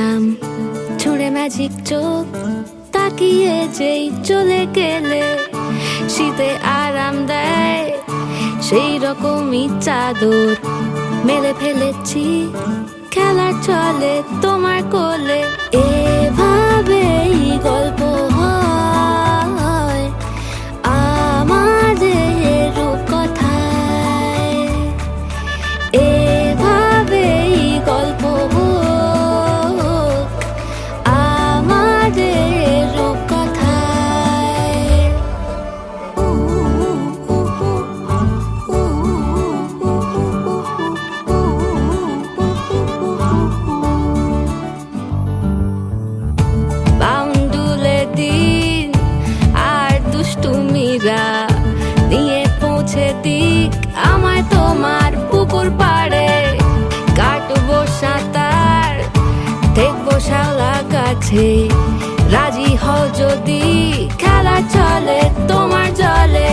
ছিলাম ছুঁড়ে ম্যাজিক চোখ তাকিয়ে যেই চলে গেলে শীতে আরাম দেয় সেই রকমই চাদর মেলে ফেলেছি খেলার চলে তোমার কোলে। এভাবেই গল্প হয় আমাদের রূপকথায়, এভাবেই গল্প হোক আমাদের রূপকথায়। বাউন্ডুলে দিন আর দুষ্টুমিরা নিয়ে পৌঁছে দিক আমায় তোমার পুকুর পাড়ে। কাটবো সাঁতার দেখবো শাওলা গাছে, রাজি হও যদি খেলা চলে তোমার জলে।